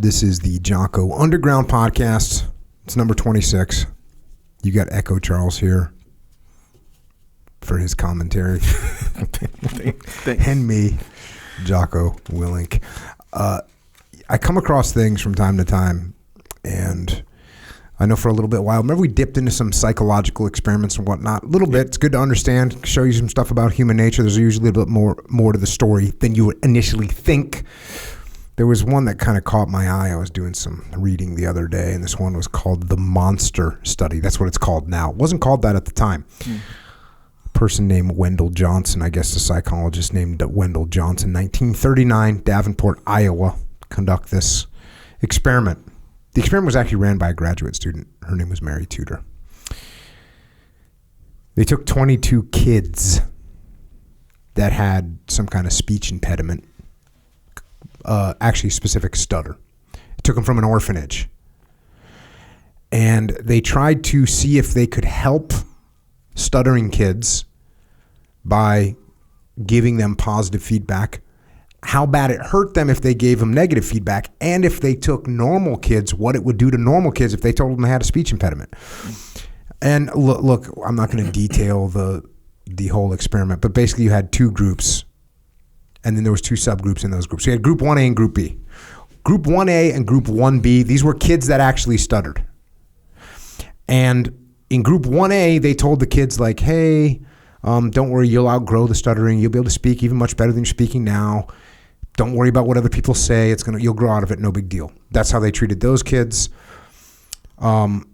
This is the Jocko Underground Podcast. It's number 26. You got Echo Charles here for his commentary. And me, Jocko Willink. I come across things from time to time, and I know for a little bit while, remember we dipped into some psychological experiments and whatnot. A little bit. It's good to understand, show you some stuff about human nature. There's usually a bit more to the story than you would initially think. There was one that kind of caught my eye. I was doing some reading the other day, and this one was called the Monster Study. That's what it's called now. It wasn't called that at the time. A person named Wendell Johnson, I guess a psychologist named Wendell Johnson, 1939, Davenport, Iowa, conduct this experiment. The experiment was actually ran by a graduate student. Her name was Mary Tudor. They took 22 kids that had some kind of speech impediment, actually specific stutter. It took them from an orphanage. And they tried to see if they could help stuttering kids by giving them positive feedback, how bad it hurt them if they gave them negative feedback, and if they took normal kids, what it would do to normal kids if they told them they had a speech impediment. And look, I'm not going to detail the whole experiment, but basically you had two groups, and then there was two subgroups in those groups. So you had Group 1A and Group B. Group 1A and Group 1B, these were kids that actually stuttered. And in Group 1A, they told the kids, like, hey, don't worry, you'll outgrow the stuttering. You'll be able to speak even much better than you're speaking now. Don't worry about what other people say. You'll grow out of it, no big deal. That's how they treated those kids. Then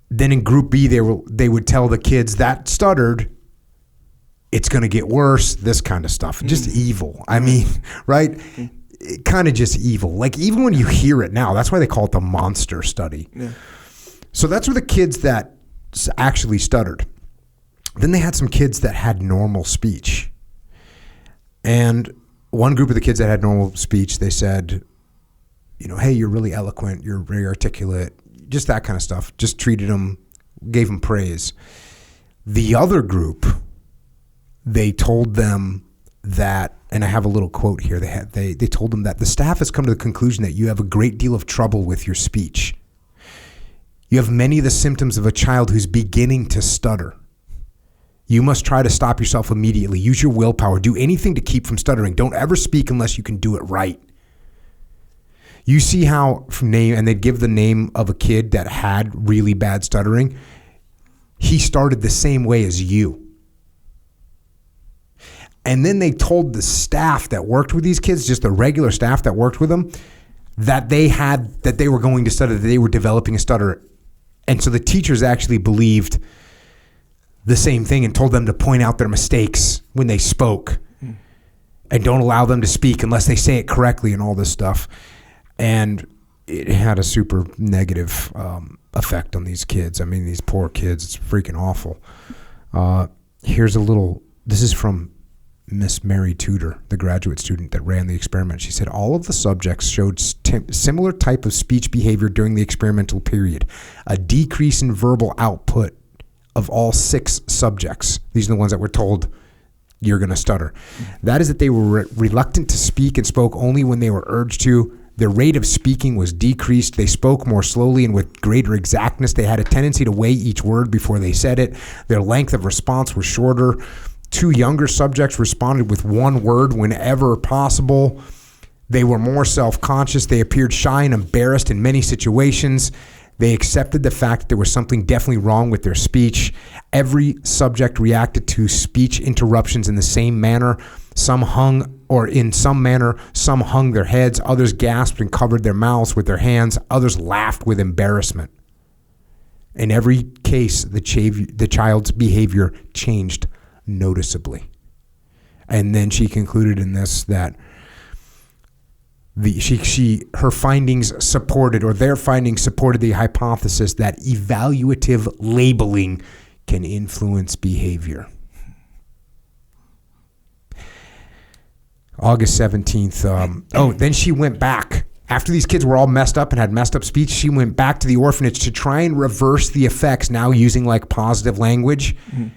in Group B, they would tell the kids that stuttered, it's going to get worse, this kind of stuff. Just evil. I mean, right? Kind of just evil. Like, even when you hear it now, that's why they call it the Monster Study. Yeah. So that's where the kids that actually stuttered. Then they had some kids that had normal speech. And one group of the kids that had normal speech, they said, hey, you're really eloquent, you're very articulate, just that kind of stuff. Just treated them, gave them praise. The other group, they told them that, and I have a little quote here, they told them that the staff has come to the conclusion that you have a great deal of trouble with your speech. You have many of the symptoms of a child who's beginning to stutter. You must try to stop yourself immediately. Use your willpower. Do anything to keep from stuttering. Don't ever speak unless you can do it right. You see how, and they'd give the name of a kid that had really bad stuttering. He started the same way as you. And then they told the staff that worked with these kids, just the regular staff that worked with them, that they were going to stutter, that they were developing a stutter. And so the teachers actually believed the same thing and told them to point out their mistakes when they spoke and don't allow them to speak unless they say it correctly and all this stuff. And it had a super negative effect on these kids. I mean, these poor kids, it's freaking awful. This is from Miss Mary Tudor, the graduate student that ran the experiment. She said, all of the subjects showed similar type of speech behavior during the experimental period. A decrease in verbal output of all 6 subjects. These are the ones that were told you're going to stutter. That is that they were reluctant to speak and spoke only when they were urged to. Their rate of speaking was decreased. They spoke more slowly and with greater exactness. They had a tendency to weigh each word before they said it. Their length of response was shorter. 2 younger subjects responded with 1 word whenever possible. They were more self-conscious. They appeared shy and embarrassed in many situations. They accepted the fact that there was something definitely wrong with their speech. Every subject reacted to speech interruptions in the same manner. Some hung their heads. Others gasped and covered their mouths with their hands. Others laughed with embarrassment. In every case, the child's behavior changed noticeably. And then she concluded in this that their findings supported the hypothesis that evaluative labeling can influence behavior. August 17th. Then she went back. After these kids were all messed up and had messed up speech, she went back to the orphanage to try and reverse the effects, now using like positive language. Mm-hmm.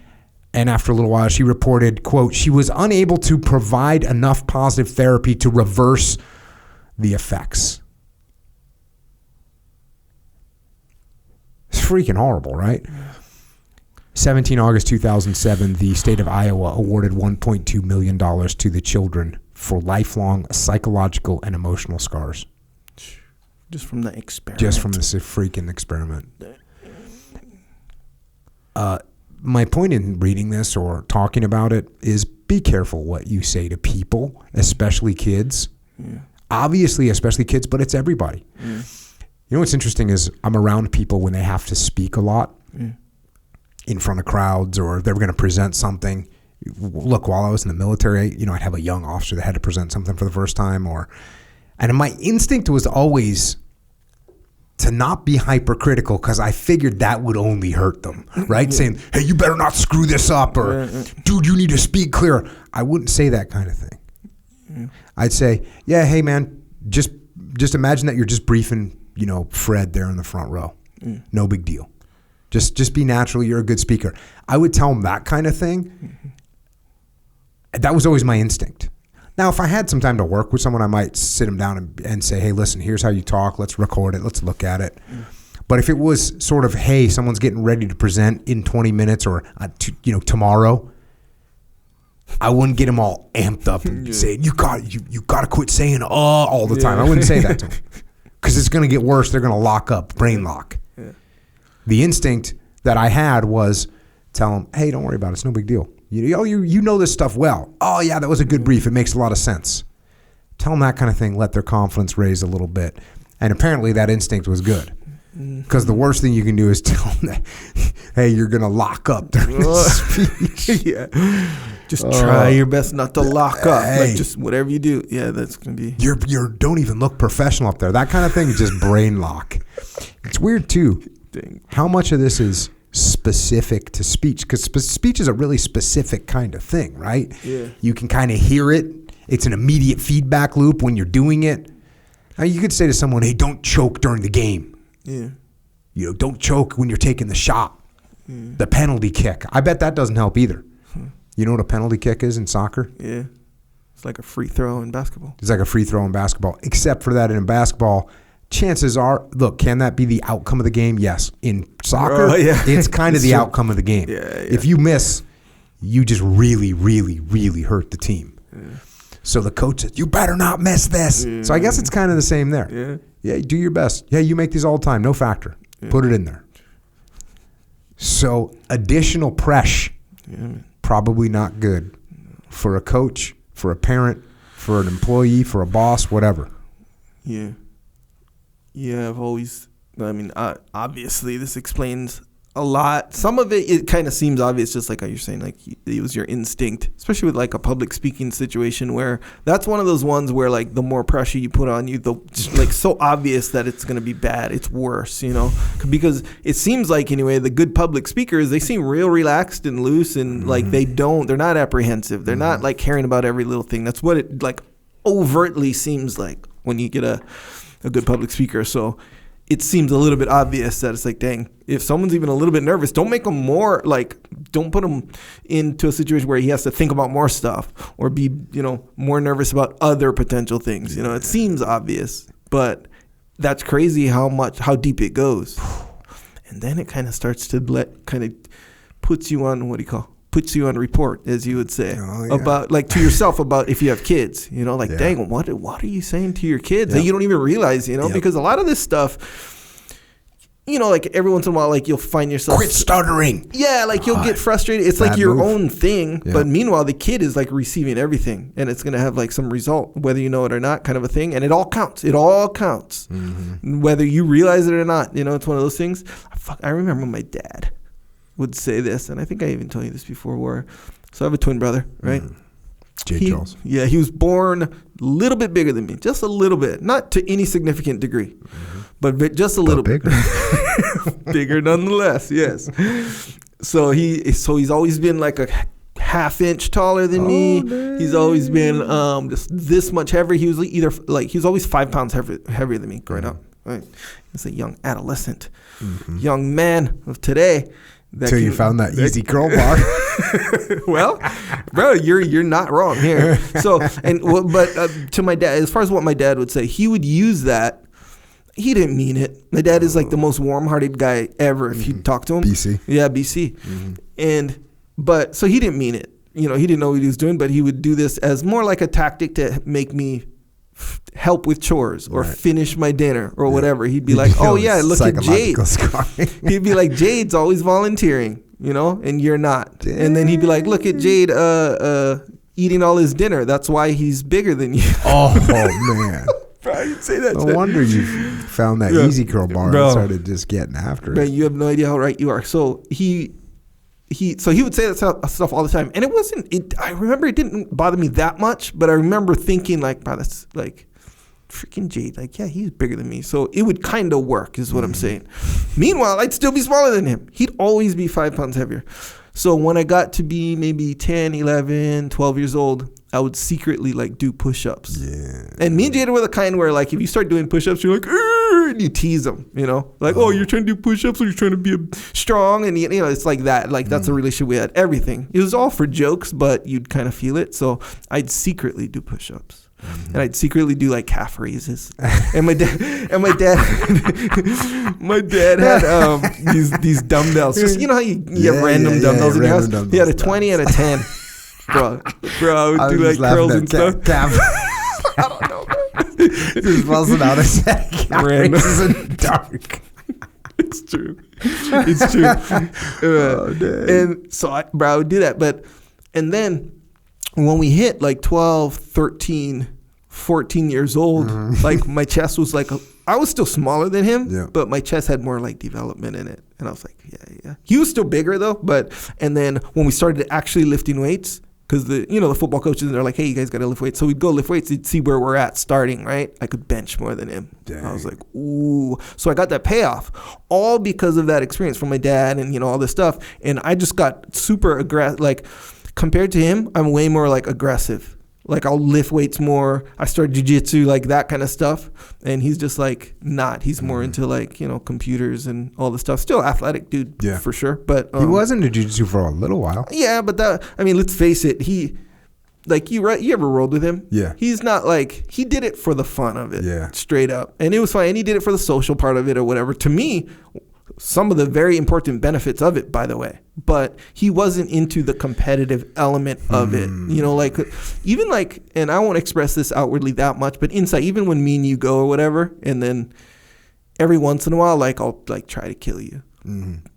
And after a little while, she reported, quote, she was unable to provide enough positive therapy to reverse the effects. freaking horrible, right? 17 August 2007, the state of Iowa awarded $1.2 million to the children for lifelong psychological and emotional scars. Just from the experiment. Just from this freaking experiment. My point in reading this or talking about it is be careful what you say to people, especially kids. Yeah. Obviously, especially kids, but it's everybody. Yeah. You know what's interesting is I'm around people when they have to speak a lot in front of crowds, or they're going to present something. Look, while I was in the military, I'd have a young officer that had to present something for the first time, and my instinct was always to not be hypercritical, because I figured that would only hurt them, right? Saying, hey, you better not screw this up, or dude, you need to speak clear. I wouldn't say that kind of thing. I'd say, yeah, hey man, just imagine that you're just briefing, Fred there in the front row. No big deal. Just be natural. You're a good speaker. I would tell him that kind of thing. That was always my instinct. Now, if I had some time to work with someone, I might sit them down and say, hey, listen, here's how you talk. Let's record it. Let's look at it. But if it was sort of, hey, someone's getting ready to present in 20 minutes or, tomorrow, I wouldn't get them all amped up and say, you got to quit saying all the time. I wouldn't say that to them, because it's going to get worse. They're going to lock up, brain lock. The instinct that I had was tell them, hey, don't worry about it. It's no big deal. You know this stuff well. Oh, yeah, that was a good brief. It makes a lot of sense. Tell them that kind of thing. Let their confidence raise a little bit. And apparently that instinct was good. Because the worst thing you can do is tell them that, hey, you're going to lock up during this speech. Just try your best not to lock up. Hey, like just whatever you do. Yeah, that's going to be. You don't even look professional up there. That kind of thing is just brain lock. It's weird, too. How much of this is specific to speech? Because speech is a really specific kind of thing, right? Yeah. You can kind of hear it. It's an immediate feedback loop when you're doing it. Now, you could say to someone, hey, don't choke during the game. Yeah. Don't choke when you're taking the shot. The penalty kick. I bet that doesn't help either. You know what a penalty kick is in soccer? Yeah. It's like a free throw in basketball. It's like a free throw in basketball. Except for that in basketball, chances are, look, can that be the outcome of the game? Yes. In soccer, it's kind of the outcome of the game. Yeah. If you miss, you just really, really, really hurt the team. Yeah. So the coach says, you better not miss this. Yeah. So I guess it's kind of the same there. Yeah, do your best. Yeah, you make these all the time. No factor. Yeah. Put it in there. So additional pressure, probably not good for a coach, for a parent, for an employee, for a boss, whatever. Yeah. Yeah, obviously this explains a lot. Some of it kind of seems obvious, just like how you're saying, like it was your instinct, especially with like a public speaking situation where that's one of those ones where like the more pressure you put on you, the like so obvious that it's going to be bad, it's worse, because it seems like anyway, the good public speakers, they seem real relaxed and loose and like they're not apprehensive. They're not like caring about every little thing. That's what it like overtly seems like when you get a good public speaker. So it seems a little bit obvious that it's like, dang, if someone's even a little bit nervous, don't make them more like, don't put them into a situation where he has to think about more stuff or be, more nervous about other potential things. It seems obvious, but that's crazy how deep it goes. And then it kind of starts to puts you on report, as you would say, about like to yourself about if you have kids, dang, what are you saying to your kids that you don't even realize, because a lot of this stuff, like every once in a while, like you'll find yourself quit stuttering. Yeah. Like you'll get frustrated. It's like your own thing. Yeah. But meanwhile, the kid is like receiving everything and it's going to have like some result, whether you know it or not, kind of a thing. And it all counts. Whether you realize it or not, it's one of those things. I remember my dad would say this, and I think I even told you this before, so I have a twin brother, right? Charles. Yeah, he was born a little bit bigger than me, just a little bit, not to any significant degree, but just a little bit. Bigger nonetheless, yes. So he's always been like a half inch taller than me. Dang. He's always been just this much heavier. He was always 5 pounds heavier than me growing up. Right? He's a young adolescent, young man of today. Until you found that easy curl bar. Well, bro, you're not wrong here. So, but to my dad, as far as what my dad would say, he would use that He didn't mean it. My dad is like the most warm-hearted guy ever. If you talk to him, BC. Yeah, BC. But so he didn't mean it. He didn't know what he was doing, but he would do this as more like a tactic to make me help with chores or finish my dinner or whatever. He'd be like, "Oh yeah, look at Jade." He'd be like, "Jade's always volunteering, and you're not." Dang. And then he'd be like, "Look at Jade, eating all his dinner. That's why he's bigger than you." Oh man. Bro, you'd say that. No wonder you found that easy curl bar and started just getting after it. Man, you have no idea how right you are. So he would say that stuff all the time, and I remember it didn't bother me that much, but I remember thinking like, "Bro, that's like freaking Jade. Like, yeah, he's bigger than me." So it would kind of work, is what I'm saying. Meanwhile, I'd still be smaller than him. He'd always be 5 pounds heavier. So when I got to be maybe 10, 11, 12 years old, I would secretly like do push-ups. Yeah. And me and Jada were the kind where like if you start doing push-ups, you're like, and you tease them, like, oh, you're trying to do push-ups or you're trying to be strong, and it's like that. Like that's a relationship we had. Everything. It was all for jokes, but you'd kind of feel it. So I'd secretly do push-ups. And I'd secretly do like calf raises. And my dad had these dumbbells. Just how you have random dumbbells in your house. He had a 20 and a 10. Bro, I would do like curls and stuff. I don't know, man. Just busting out a set of calf raises in the dark. It's true. And so I would do that. And then when we hit like 12, 13, 14 years old, like my chest was like, I was still smaller than him, but my chest had more like development in it. And I was like, yeah. He was still bigger though. And then when we started actually lifting weights, because the football coaches, they're like, hey, you guys got to lift weights. So we'd go lift weights. You'd see where we're at starting, right? I could bench more than him. Dang. I was like, ooh. So I got that payoff all because of that experience from my dad and, all this stuff. And I just got super aggressive. Like compared to him, I'm way more like aggressive. Like I'll lift weights more. I started jiu-jitsu, like that kind of stuff. And he's just like not. He's more into like, computers and all the stuff. Still athletic dude, for sure. But he was into jiu-jitsu for a little while. Yeah, but let's face it. He, like you ever rolled with him? Yeah. He's not like, he did it for the fun of it. Yeah. Straight up. And it was fine. And he did it for the social part of it or whatever. To me, some of the very important benefits of it, by the way, but he wasn't into the competitive element of it, like even like, and I won't express this outwardly that much, but inside, even when me and you go or whatever, and then every once in a while, like I'll like try to kill you.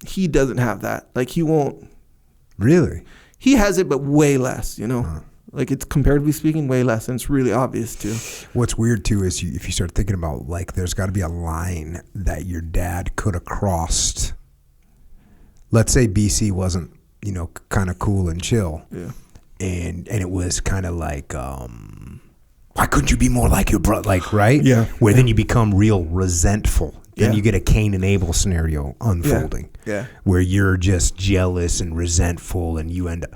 He doesn't have that. Like he won't. Really? He has it, but way less, Like it's comparatively speaking, way less, and it's really obvious too. What's weird too is if you start thinking about like, there's got to be a line that your dad could have crossed. Let's say BC wasn't, kind of cool and chill, and it was kind of like, why couldn't you be more like your brother? Like, right? Yeah. Where then you become real resentful. Then you get a Cain and Abel scenario unfolding. Yeah. Where you're just jealous and resentful, and you end up.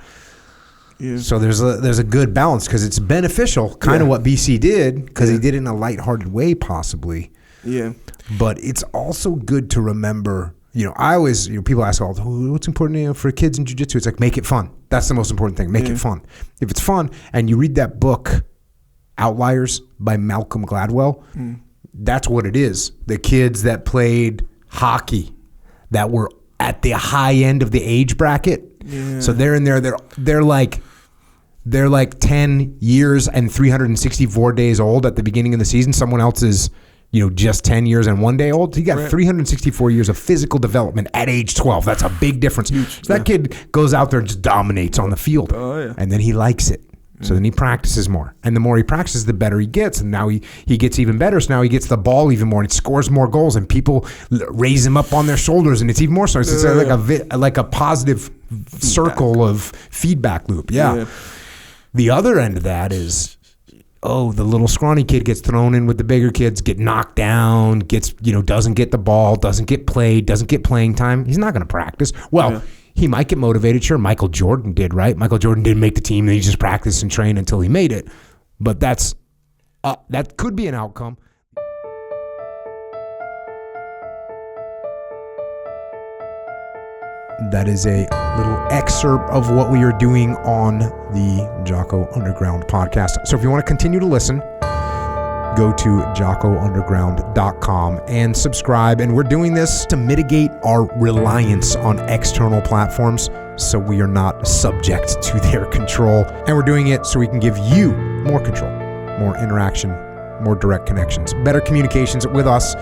Yeah. So there's a good balance because it's beneficial, kind of what BC did, because he did it in a lighthearted way, possibly. Yeah. But it's also good to remember. I always, people ask all, what's important for kids in jiu-jitsu? It's like, make it fun. That's the most important thing. Make it fun. If it's fun, and you read that book, Outliers by Malcolm Gladwell, that's what it is. The kids that played hockey, that were at the high end of the age bracket. Yeah. So they're in there. They're like 10 years and 364 days old at the beginning of the season. Someone else is, just 10 years and 1 day old. He got 364 years of physical development at age 12. That's a big difference. Huge. So that kid goes out there and just dominates on the field. Oh, yeah. And then he likes it. So then he practices more. And the more he practices, the better he gets. And now he gets even better. So now he gets the ball even more and he scores more goals. And people raise him up on their shoulders. And it's even more so. It's like a positive circle of feedback loop. Yeah. The other end of that is, the little scrawny kid gets thrown in with the bigger kids, get knocked down, doesn't get the ball, doesn't get played, doesn't get playing time. He's not going to practice. Well, he might get motivated. Sure, Michael Jordan did, right? Michael Jordan didn't make the team. And he just practiced and trained until he made it. But that could be an outcome. That is a little excerpt of what we are doing on the Jocko Underground podcast. So if you want to continue to listen, go to jockounderground.com and subscribe. And we're doing this to mitigate our reliance on external platforms so we are not subject to their control. And we're doing it so we can give you more control, more interaction, more direct connections, better communications with us,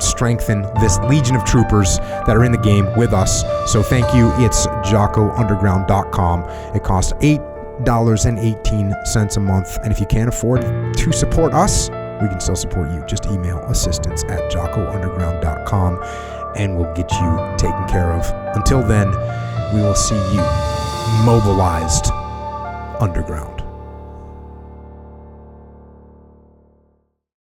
strengthen this legion of troopers that are in the game with us. So thank you. It's jockounderground.com. It costs $8.18 a month. And if you can't afford to support us, we can still support you. Just email assistance@jockounderground.com and we'll get you taken care of. Until then, we will see you mobilized underground.